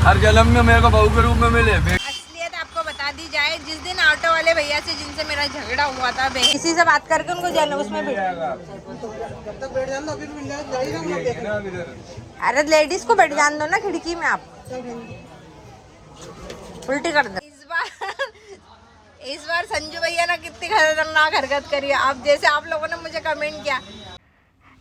हर जन्म में मेरे को बहू के रूप में मिले। असलियत आपको बता दी जाए, जिस दिन ऑटो वाले भैया से जिनसे मेरा झगड़ा हुआ था, किसी से बात करके उनको जाना उसमें भी। अरे लेडीज को बैठ जान दो ना खिड़की में, आप उल्टी कर दो। इस बार संजू भैया ने कितनी खतरनाक हरकत करी है, आप जैसे आप लोगों ने मुझे कमेंट किया।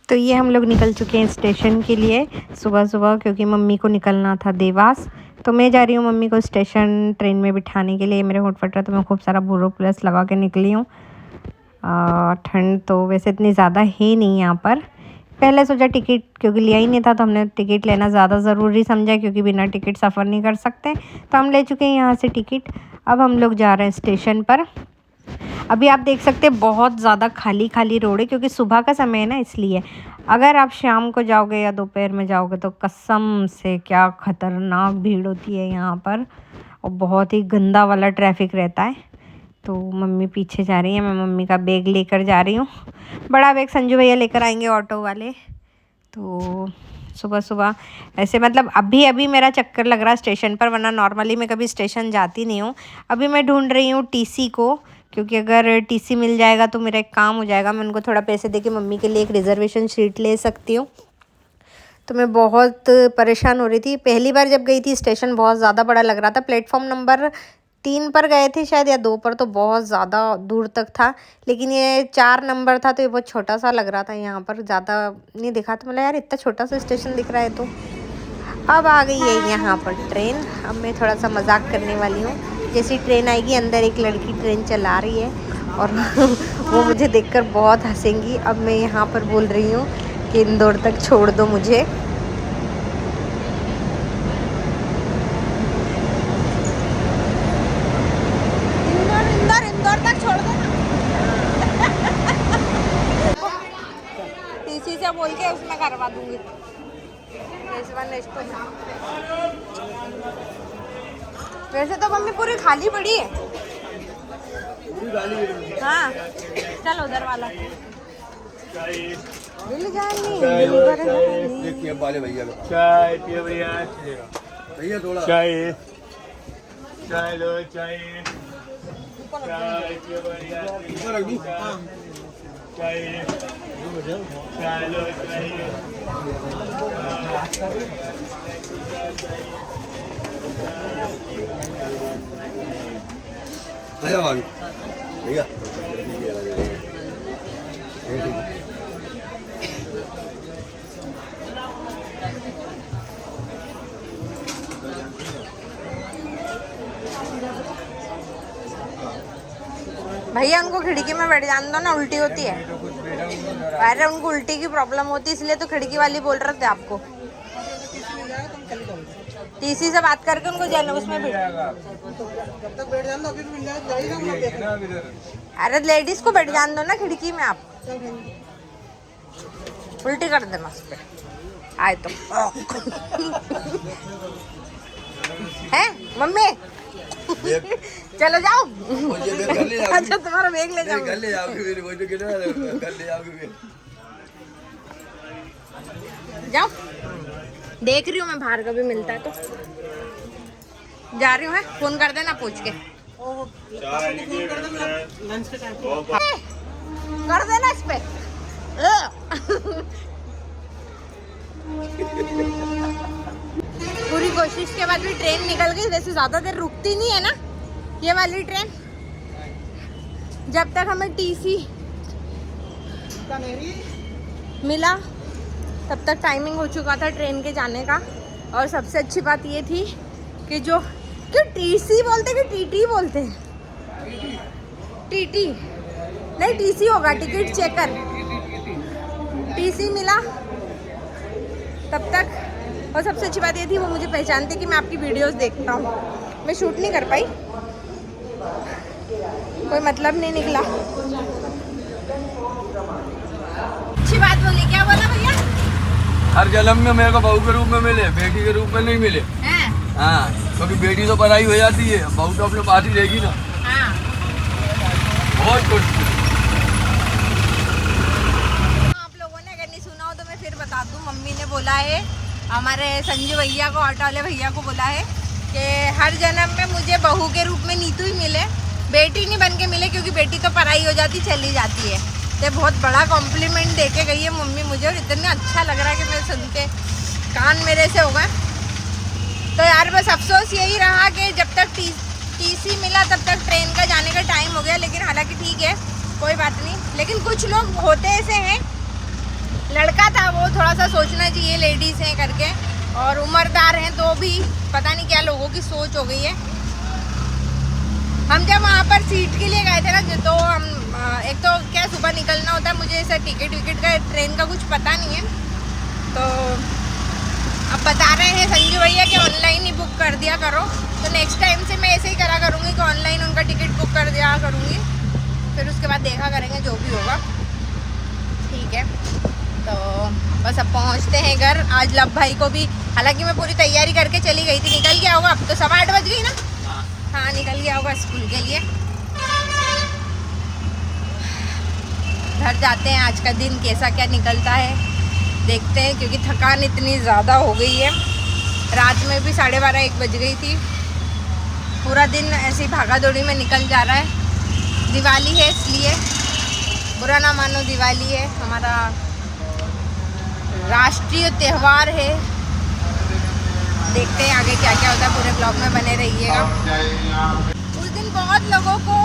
तो ये हम लोग निकल चुके हैं स्टेशन के लिए सुबह सुबह, क्योंकि मम्मी को निकलना था देवास। तो मैं जा रही हूँ मम्मी को स्टेशन ट्रेन में बिठाने के लिए। मेरे होठ फट रहा, तो मैं खूब सारा बोरो प्लस लगा के निकली हूँ। ठंड तो वैसे इतनी ज़्यादा है नहीं यहाँ पर। पहले सोचा टिकट, क्योंकि लिया ही नहीं था तो हमने टिकट लेना ज़्यादा ज़रूरी समझा, क्योंकि बिना टिकट सफ़र नहीं कर सकते। तो हम ले चुके हैं यहाँ से टिकट। अब हम लोग जा रहे हैं स्टेशन पर। अभी आप देख सकते हैं बहुत ज़्यादा खाली खाली रोड है, क्योंकि सुबह का समय है ना, इसलिए। अगर आप शाम को जाओगे या दोपहर में जाओगे तो कसम से क्या खतरनाक भीड़ होती है यहाँ पर, और बहुत ही गंदा वाला ट्रैफिक रहता है। तो मम्मी पीछे जा रही है, मैं मम्मी का बैग लेकर जा रही हूँ। बड़ा बैग संजू भैया लेकर आएंगे ऑटो वाले। तो सुबह सुबह ऐसे मतलब अभी मेरा चक्कर लग रहा है स्टेशन पर, वरना नॉर्मली मैं कभी स्टेशन जाती नहीं हूँ। अभी मैं ढूंढ रही हूँ टीसी को, क्योंकि अगर टीसी मिल जाएगा तो मेरा एक काम हो जाएगा। मैं उनको थोड़ा पैसे देके मम्मी के लिए एक रिजर्वेशन सीट ले सकती हूँ। तो मैं बहुत परेशान हो रही थी। पहली बार जब गई थी स्टेशन बहुत ज़्यादा बड़ा लग रहा था। प्लेटफॉर्म नंबर 3 पर गए थे शायद, या 2 पर, तो बहुत ज़्यादा दूर तक था। लेकिन ये 4 नंबर था तो ये बहुत छोटा सा लग रहा था। यहाँ पर ज़्यादा नहीं दिखा, तो मतलब यार इतना छोटा सा स्टेशन दिख रहा है। तो अब आ गई है यहाँ पर ट्रेन। अब मैं थोड़ा सा मजाक करने वाली हूँ। जैसी ट्रेन आएगी, अंदर एक लड़की ट्रेन चला रही है और वो मुझे देखकर बहुत हंसेंगी। अब मैं यहाँ पर बोल रही हूँ कि इंदौर तक छोड़ दो मुझे। इंदौर तक छोड़ दो ना। टीसी से बोल के उसमें करवा दूंगी। वैसे तो मम्मी पूरी खाली पड़ी है। हाँ चलो उधर वाला चाय पियो भैया, भैया थोड़ा चाय, चाय लो, चाय, चाय पियो भैया, चाय, चाय लो, चाय। भैया भैया उनको खिड़की में बैठ जाने दो ना, उल्टी होती है। अरे उनको उल्टी की प्रॉब्लम होती है, इसलिए तो खिड़की वाली बोल रहे थे आपको। टीसी से बात करके उनको जाना उसमें भी। अरे लेडीज को बैठ जान दो ना खिड़की में, आप उल्टी कर देना उस पे आए तो। है मम्मी चलो जाओ। अच्छा तुम्हारा बैग ले जाओ। जाओ, देख रही हूँ मैं बाहर कभी मिलता है तो जा रही हूँ। फोन कर देना पूछ के। कर देना इस पे। पूरी कोशिश के बाद भी ट्रेन निकल गई। वैसे ज्यादा देर रुकती नहीं है ना ये वाली ट्रेन। जब तक हमें टीसी मिला तब तक टाइमिंग हो चुका था ट्रेन के जाने का। और सबसे अच्छी बात ये थी कि जो क्यों टीसी बोलते कि टीटी बोलते हैं? टीटी नहीं, टीसी होगा, टिकट चेकर। टीसी मिला तब तक। और सबसे अच्छी बात ये थी वो मुझे पहचानते कि मैं आपकी वीडियोस देखता हूँ। मैं शूट नहीं कर पाई, कोई मतलब नहीं निकला। अच्छी बात बोली। क्या बोला भैया? हर जन्म में मेरे को बहू के रूप में मिले, बेटी के रूप में नहीं मिले। हाँ, क्योंकि बेटी तो पराई हो जाती है, बहू तो अपने पास ही रहेगी ना। हाँ। बहुत कुछ। आप लोगों ने अगर नहीं सुना हो तो मैं फिर बता दूं। मम्मी ने बोला है हमारे संजू भैया को, ऑटो वाले भैया को बोला है कि हर जन्म में मुझे बहू के रूप में नीतू ही मिले, बेटी नहीं बन के मिले, क्योंकि बेटी तो पराई हो जाती, चली जाती है। तो बहुत बड़ा कॉम्प्लीमेंट दे के गई है मम्मी मुझे, और इतना अच्छा लग रहा है कि मैं सुन के कान मेरे से हो गए। तो यार बस अफसोस यही रहा कि जब तक टीसी मिला तब तक ट्रेन का जाने का टाइम हो गया, लेकिन हालांकि ठीक है, कोई बात नहीं। लेकिन कुछ लोग होते ऐसे हैं, लड़का था वो, थोड़ा सा सोचना चाहिए लेडीज़ हैं करके, और उम्रदार हैं तो भी पता नहीं क्या लोगों की सोच हो गई है। हम जब वहाँ पर सीट के लिए गए थे ना, तो हम एक तो क्या सुबह निकलना होता है, मुझे ऐसा टिकट विकेट का ट्रेन का कुछ पता नहीं है, तो अब बता रहे हैं संजू भैया कि ऑनलाइन ही बुक कर दिया करो। तो नेक्स्ट टाइम से मैं ऐसे ही करा करूँगी कि ऑनलाइन उनका टिकट बुक कर दिया करूँगी, फिर उसके बाद देखा करेंगे जो भी होगा, ठीक है। तो बस अब पहुँचते हैं घर। आज लब भाई को भी, हालांकि मैं पूरी तैयारी करके चली गई थी, निकल गया होगा, अब तो 8:15 बज गई ना, हाँ निकल गया होगा स्कूल के लिए। घर जाते हैं, आज का दिन कैसा क्या निकलता है देखते हैं, क्योंकि थकान इतनी ज़्यादा हो गई है। रात में भी 12:30-1 बज गई थी। पूरा दिन ऐसी भागा दौड़ी में निकल जा रहा है। दिवाली है इसलिए, बुरा ना मानो, दिवाली है, हमारा राष्ट्रीय त्यौहार है। देखते हैं आगे क्या क्या होता है, पूरे ब्लॉग में बने रहिएगा। उस दिन बहुत लोगों को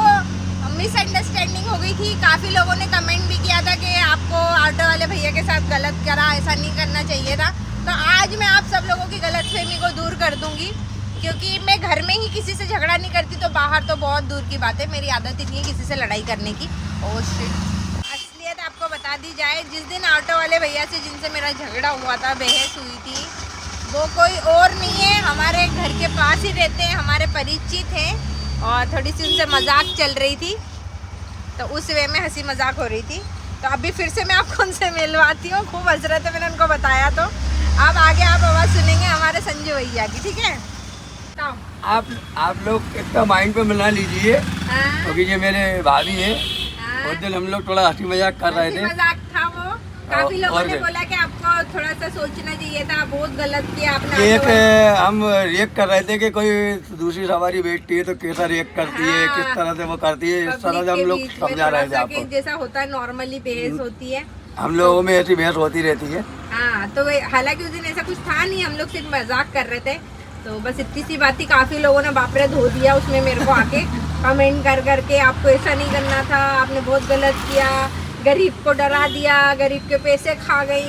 मिसअंडरस्टैंडिंग हो गई थी, काफ़ी लोगों ने कमेंट भी किया था कि आपको ऑटो वाले भैया के साथ गलत करा, ऐसा नहीं करना चाहिए था। तो आज मैं आप सब लोगों की गलतफहमी को दूर कर दूंगी, क्योंकि मैं घर में ही किसी से झगड़ा नहीं करती, तो बाहर तो बहुत दूर की बात है। मेरी आदत इतनी है किसी से लड़ाई करने की। और असलियत आपको बता दी जाए, जिस दिन ऑटो वाले भैया से जिनसे मेरा झगड़ा हुआ था, बहस हुई थी, वो कोई और नहीं है, हमारे घर के पास ही रहते हैं, हमारे परिचित हैं, और थोड़ी सी उनसे मजाक चल रही थी, तो उस वे में हंसी मजाक हो रही थी। तो अभी फिर से मैं आपको उनसे मिलवाती हूँ, खूब हंस रहे थे, मैंने उनको बताया। तो अब आगे आप आवाज़ सुनेंगे हमारे संजू भैया की, ठीक है। आप लोग इतना माइंड पे मिला लीजिए, क्योंकि ये मेरे भाभी है। उस दिन हम लोग थोड़ा हंसी मजाक कर रहे थे, मजाक था वो। काफी लोगों ने बोला कि आपको थोड़ा सा सोचना चाहिए था, बहुत गलत किया आपने। एक हम रिएक्ट कर रहे थे कि कोई दूसरी सवारी बैठती है तो कैसा रिएक्ट करती है, किस तरह से वो करती है, इस तरह से हम लोग समझा रहे थे आपको। जैसा होता है नॉर्मली बहस होती है, हम लोगों में ऐसी बहस होती रहती है। हाँ, तो हालांकि उस दिन ऐसा कुछ था नहीं, हम लोग सिर्फ मजाक कर रहे थे। तो बस इतनी सी बात थी, काफी लोगों ने बापरे धो दिया उसमें मेरे को आके कमेंट कर करके, आपको ऐसा नहीं करना था, आपने बहुत गलत किया, गरीब को डरा दिया, गरीब के पैसे खा गई,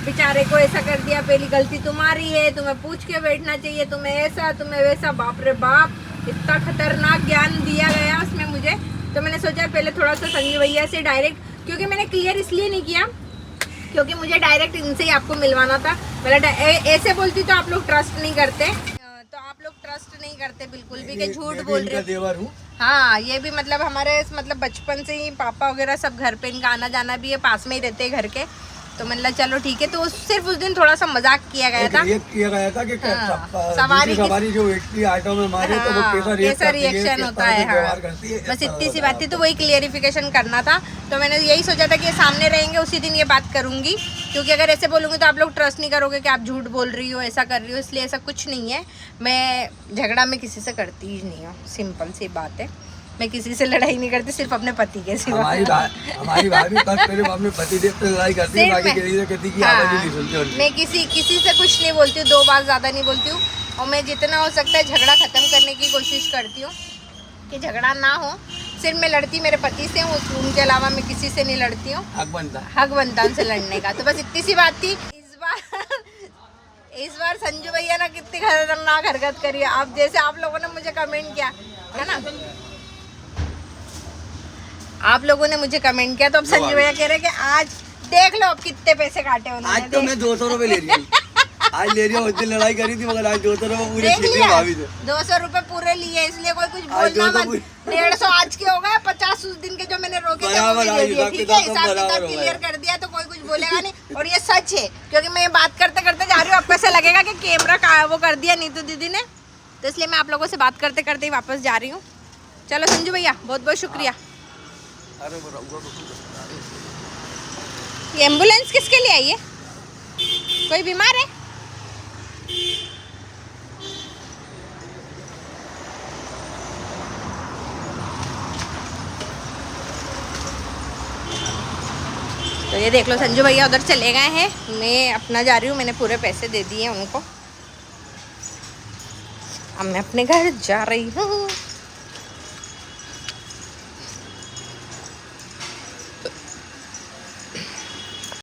बेचारे को ऐसा कर दिया, पहली गलती तुम्हारी है, तुम्हें पूछ के बैठना चाहिए, तुम्हें ऐसा तुम्हें वैसा। बाप रे बाप, इतना खतरनाक ज्ञान दिया गया उसमें मुझे। तो मैंने सोचा पहले थोड़ा सा संजू भैया से डायरेक्ट, क्योंकि मैंने क्लियर इसलिए नहीं किया क्योंकि मुझे डायरेक्ट इनसे ही आपको मिलवाना था। मतलब ऐसे बोलती तो आप लोग ट्रस्ट नहीं करते, तो आप लोग ट्रस्ट नहीं करते बिल्कुल भी कि झूठ बोल रहे हो। हाँ, ये भी मतलब हमारे मतलब बचपन से ही पापा वगैरह सब घर पे, इनका आना जाना भी है, पास में ही रहते हैं घर के। तो मैंने कहा चलो ठीक है। तो सिर्फ उस दिन थोड़ा सा मजाक किया गया था कि सवारी जो व्यक्ति ऑटो में मारे तो वो कैसा रिएक्शन होता है। हाँ, बस इतनी सी बात थी, तो वही क्लियरिफिकेशन करना था। तो मैंने यही सोचा था कि सामने रहेंगे उसी दिन ये बात करूंगी, क्योंकि अगर ऐसे बोलूँगी तो आप लोग ट्रस्ट नहीं करोगे कि आप झूठ बोल रही हो, ऐसा कर रही हो। इसलिए ऐसा कुछ नहीं है, मैं झगड़ा में किसी से करती ही नहीं हूँ, सिंपल सी बात है। मैं किसी से लड़ाई नहीं करती, सिर्फ अपने पति के सिवा। हमारी भाभी अपने पति देव से लड़ाई करती है, बाकी कहती कि आवाज़ ही नहीं सुनते। मैं किसी से कुछ नहीं बोलती हूँ, 2 बार ज़्यादा नहीं बोलती हूँ, और मैं जितना हो सकता है झगड़ा ख़त्म करने की कोशिश करती हूँ कि झगड़ा ना हो। सिर्फ मैं लड़ती मेरे पति से हूँ, उनके अलावा मैं किसी से नहीं लड़ती हूँ। हक बनता उनसे लड़ने का। तो बस इतनी सी बात थी। इस बार संजू भैया ना कितनी खतरनाक हरकत करी है, आप जैसे आप लोगों ने मुझे कमेंट किया है ना, आप लोगों ने मुझे कमेंट किया, तो अब संजू भैया कह रहे कि आज देख लो अब कितने पैसे काटे उन्होंने। आज तो मैं 200 रुपए ले रही हूँ, आज ले रही हूँ। उस दिन लड़ाई करी थी मगर आज 200 रुपए पूरे लिए भाभी से 200 रुपए पूरे लिए, इसलिए कोई कुछ बोलना मत। 150 आज के हो गए, 50 उस दिन के जो मैंने रोके थे, ठीक है, हिसाब किताब क्लियर कर दिया, तो कोई कुछ बोलेगा नहीं। और ये सच है, क्योंकि मैं ये बात करते करते जा रही हूँ, आपको ऐसा लगेगा कि कैमरा का वो कर दिया नीतू दीदी ने, तो इसलिए मैं आप लोगों से बात करते करते ही वापस जा रही हूँ। चलो संजू भैया, बहुत बहुत शुक्रिया। ये एम्बुलेंस किसके लिए आई है? कोई बीमार है? ये देख लो संजू भैया उधर चले गए हैं, मैं अपना जा रही हूँ, मैंने पूरे पैसे दे दिए उनको। अब मैं अपने घर जा रही हूँ।